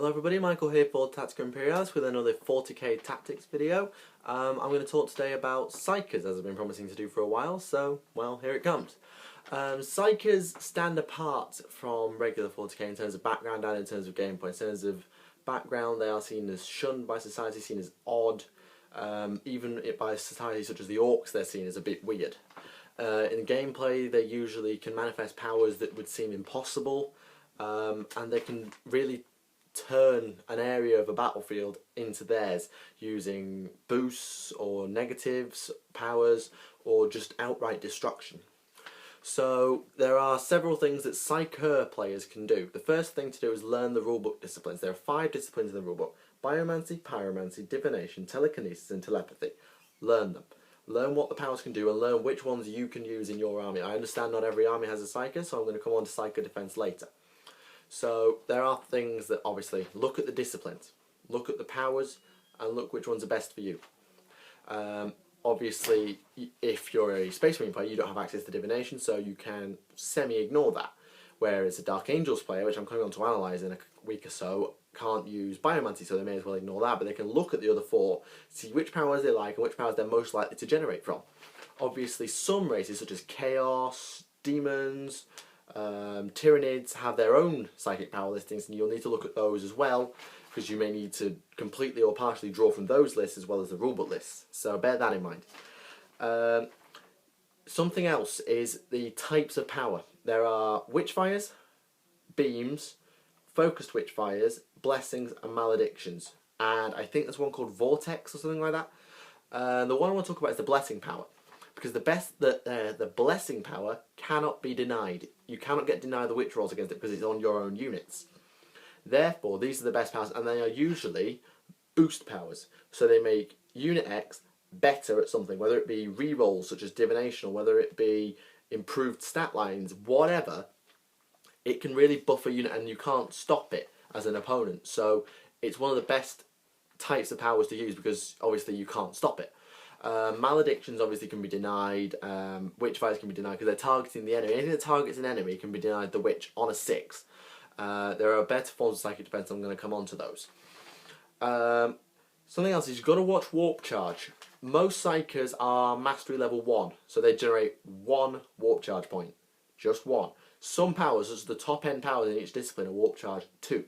Hello everybody, Michael here for Tactica Imperialis with another 40k Tactics video. I'm going to talk today about Psykers, as I've been promising to do for a while, so, well, here it comes. Psykers stand apart from regular 40k in terms of background and in terms of gameplay. In terms of background, they are seen as shunned by society, seen as odd. Even by society such as the Orcs, they're seen as a bit weird. In gameplay, they usually can manifest powers that would seem impossible, and they can really turn an area of a battlefield into theirs using boosts or negatives, powers, or just outright destruction. So there are several things that Psyker players can do. The first thing to do is learn the rulebook disciplines. There are 5 disciplines in the rulebook: biomancy, pyromancy, divination, telekinesis and telepathy. Learn them. Learn what the powers can do and learn which ones you can use in your army. I understand not every army has a Psyker, so I'm going to come on to Psyker defense later. So there are things that obviously look at the disciplines, look at the powers, and look which ones are best for you. Obviously, if you're a Space Marine player, you don't have access to divination, so you can semi-ignore that. Whereas a Dark Angels player, which I'm coming on to analyse in a week or so, can't use biomancy, so they may as well ignore that, but they can look at the other 4, see which powers they like and which powers they're most likely to generate from. Obviously, some races such as Chaos, Demons, Tyranids have their own psychic power listings, and you'll need to look at those as well, because you may need to completely or partially draw from those lists as well as the rulebook lists, so bear that in mind. Something else is the types of power. There are Witchfires, Beams, Focused Witchfires, Blessings and Maledictions, and I think there's one called Vortex or something like that. The one I want to talk about is the Blessing power, because the Blessing power cannot be denied. You cannot get denied the witch rolls against it because it's on your own units. Therefore, these are the best powers, and they are usually boost powers. So they make Unit X better at something, whether it be rerolls such as divination, or whether it be improved stat lines, whatever. It can really buff a unit, and you can't stop it as an opponent. So it's one of the best types of powers to use because obviously you can't stop it. Maledictions obviously can be denied, Witchfires can be denied because they're targeting the enemy. Anything that targets an enemy can be denied the Witch on a 6. There are better forms of psychic defense, I'm going to come on to those. Something else is you've got to watch Warp Charge. Most Psykers are Mastery level 1, so they generate 1 Warp Charge point. Just 1. Some powers, such as the top end powers in each discipline, are Warp Charge 2.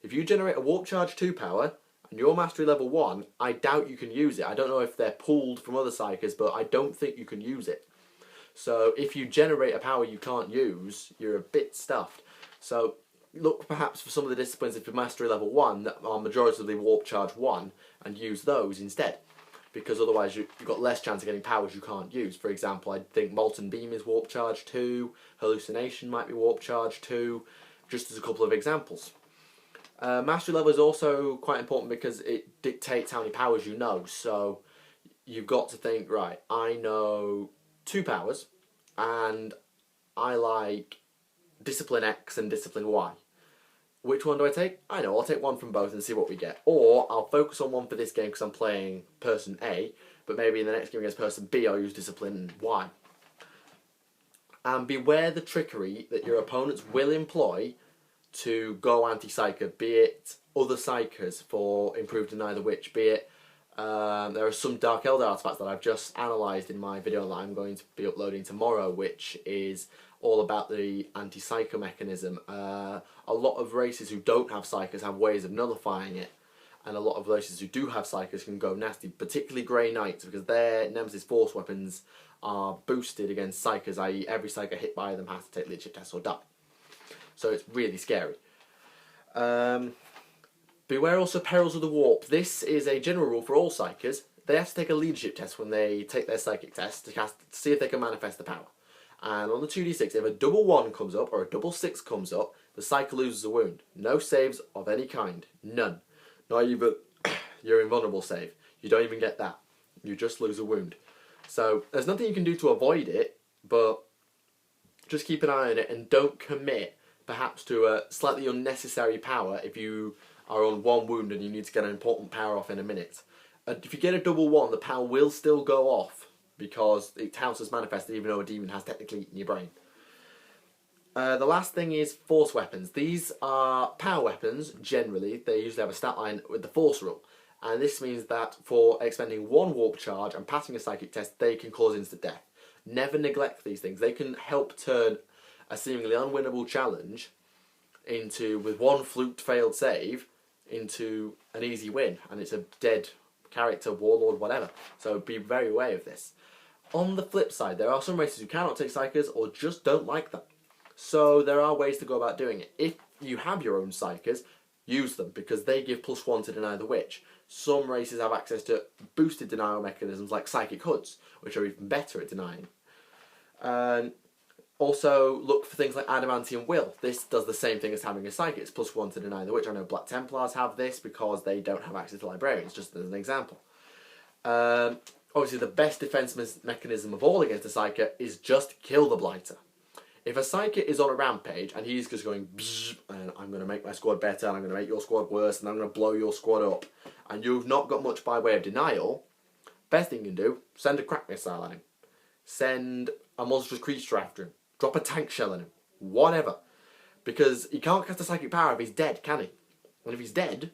If you generate a Warp Charge 2 power, and you're Mastery level 1, I doubt you can use it. I don't know if they're pulled from other Psykers, but I don't think you can use it. So if you generate a power you can't use, you're a bit stuffed. So look perhaps for some of the disciplines if you're Mastery level 1 that are majoritively Warp Charge 1 and use those instead. Because otherwise you've got less chance of getting powers you can't use. For example, I think Molten Beam is Warp Charge 2, Hallucination might be Warp Charge 2, just as a couple of examples. Mastery level is also quite important because it dictates how many powers you know. So you've got to think, right, I know 2 powers and I like Discipline X and Discipline Y. Which one do I take? I know, I'll take one from both and see what we get. Or I'll focus on one for this game because I'm playing person A, but maybe in the next game against person B I'll use Discipline Y. And beware the trickery that your opponents will employ to go anti-Psyker, be it other Psykers for improved Deny the Witch, be it there are some Dark Eldar artifacts that I've just analysed in my video that I'm going to be uploading tomorrow, which is all about the anti-Psyker mechanism. A lot of races who don't have Psykers have ways of nullifying it, and a lot of races who do have Psykers can go nasty, particularly Grey Knights, because their Nemesis Force weapons are boosted against Psykers, i.e. every Psyker hit by them has to take leadership tests or die. So it's really scary. Beware also Perils of the Warp. This is a general rule for all Psykers. They have to take a leadership test when they take their psychic test to see if they can manifest the power. And on the 2d6, if a double 1 comes up or a double 6 comes up, the Psyker loses a wound. No saves of any kind. None. Not even your invulnerable save. You don't even get that. You just lose a wound. So there's nothing you can do to avoid it, but just keep an eye on it and don't commit perhaps to a slightly unnecessary power if you are on 1 wound and you need to get an important power off in a minute. If you get a double 1, the power will still go off because it counts as manifested even though a demon has technically eaten your brain. The last thing is force weapons. These are power weapons, generally. They usually have a stat line with the force rule. And this means that for expending one warp charge and passing a psychic test, they can cause instant death. Never neglect these things. They can help turn a seemingly unwinnable challenge into, with one fluked failed save, into an easy win. And it's a dead character, warlord, whatever. So be very wary of this. On the flip side, there are some races who cannot take Psykers or just don't like them. So there are ways to go about doing it. If you have your own Psykers, use them because they give +1 to deny the witch. Some races have access to boosted denial mechanisms like psychic hoods, which are even better at denying. Also, look for things like adamantium will. This does the same thing as having a psychic. It's +1 to deny the witch. I know Black Templars have this because they don't have access to librarians, just as an example. Obviously, the best defense mechanism of all against a Psyker is just kill the Blighter. If a Psyker is on a rampage and he's just going, bzz, and I'm going to make my squad better, and I'm going to make your squad worse, and I'm going to blow your squad up, and you've not got much by way of denial, best thing you can do, send a crack missile at him. Send a monstrous creature after him. Drop a tank shell at him. Whatever. Because he can't cast a psychic power if he's dead, can he? And if he's dead,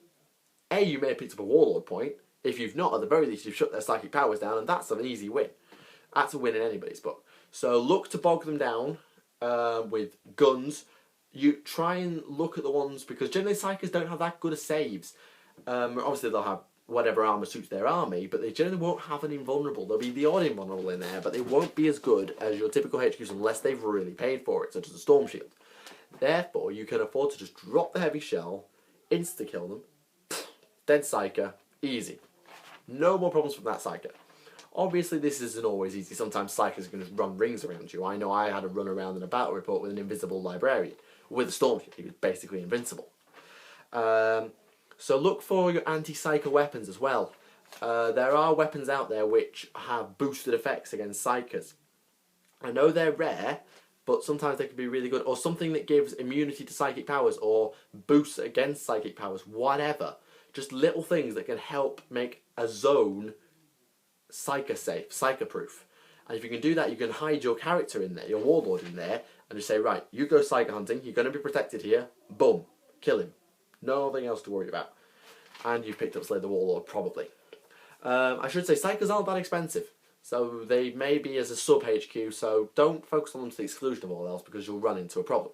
A, you may have picked up a warlord point. If you've not, at the very least, you've shut their psychic powers down, and that's an easy win. That's a win in anybody's book. So look to bog them down with guns. You try and look at the ones, because generally Psykers don't have that good of saves. Obviously they'll have whatever armour suits their army, but they generally won't have an invulnerable. There'll be the odd invulnerable in there, but they won't be as good as your typical HQs unless they've really paid for it, such as a Storm Shield. Therefore, you can afford to just drop the heavy shell, insta-kill them, dead Psyker, easy. No more problems from that Psyker. Obviously, this isn't always easy. Sometimes Psykers can just run rings around you. I know I had a run around in a battle report with an invisible librarian. With a Storm Shield, he was basically invincible. So look for your anti-Psyker weapons as well. There are weapons out there which have boosted effects against Psykers. I know they're rare, but sometimes they can be really good. Or something that gives immunity to psychic powers or boosts against psychic powers, whatever. Just little things that can help make a zone Psyker safe, Psyker proof. And if you can do that, you can hide your character in there, your warlord in there, and just say, right, you go Psyker hunting, you're going to be protected here, boom, kill him. Nothing else to worry about. And you've picked up Slay the Warlord, probably. I should say, Psykers aren't that expensive. So they may be as a sub-HQ, so don't focus on them to the exclusion of all else, because you'll run into a problem.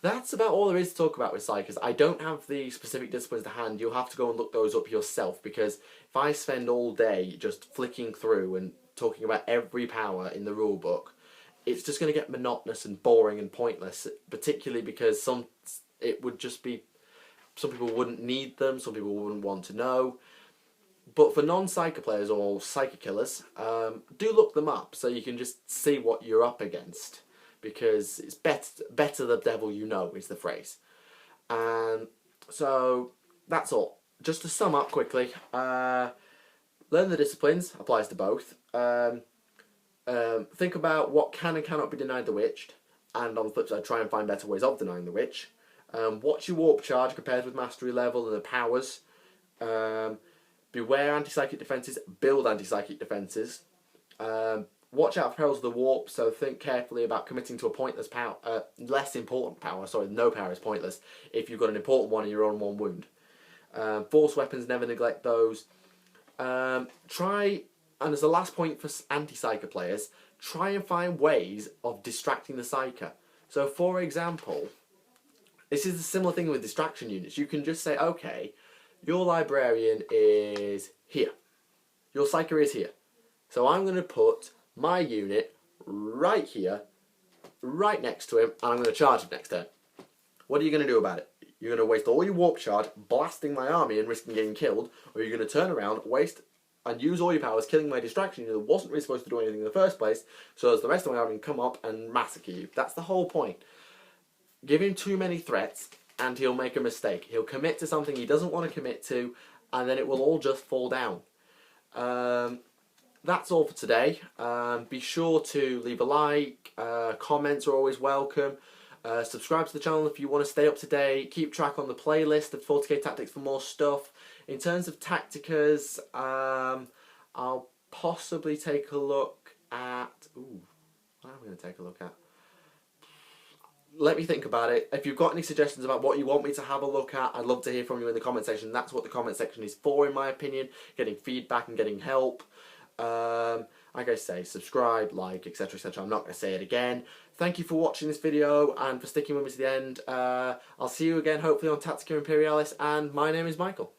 That's about all there is to talk about with Psykers. I don't have the specific disciplines to hand. You'll have to go and look those up yourself, because if I spend all day just flicking through and talking about every power in the rulebook, it's just going to get monotonous and boring and pointless, particularly because it would just be, some people wouldn't need them, some people wouldn't want to know. But for non-Psyker players or Psyker killers, do look them up so you can just see what you're up against. Because it's better the devil you know is the phrase. So that's all. Just to sum up quickly, learn the disciplines, applies to both. Think about what can and cannot be denied the witched, and on the flip side, try and find better ways of denying the witch. Watch your warp charge compared with mastery level and the powers. Beware anti-psychic defences, build anti-psychic defences. Watch out for perils of the warp, so think carefully about committing to a pointless power, less important power, sorry, no power is pointless, if you've got an important one and you're on one wound. Force weapons, never neglect those. Try, and as a last point for anti-Psyker players, try and find ways of distracting the Psyker. So for example, this is a similar thing with distraction units. You can just say, okay, your librarian is here. Your Psyker is here. So I'm going to put my unit right here, right next to him, and I'm going to charge him next turn. What are you going to do about it? You're going to waste all your warp charge blasting my army and risking getting killed, or you're going to turn around, waste and use all your powers killing my distraction unit that wasn't really supposed to do anything in the first place, so as the rest of my army can come up and massacre you. That's the whole point. Give him too many threats and he'll make a mistake. He'll commit to something he doesn't want to commit to, and then it will all just fall down. That's all for today. Be sure to leave a like, comments are always welcome. Subscribe to the channel if you want to stay up to date. Keep track on the playlist of 40k Tactics for more stuff. In terms of Tacticas, I'll possibly take a look at... Ooh, what am I going to take a look at? let me think about it. If you've got any suggestions about what you want me to have a look at, I'd love to hear from you in the comment section. That's what the comment section is for, in my opinion. Getting feedback and getting help. Like I say, subscribe, like, etc, etc. I'm not going to say it again. Thank you for watching this video and for sticking with me to the end. I'll see you again, hopefully, on Tactica Imperialis, and my name is Michael.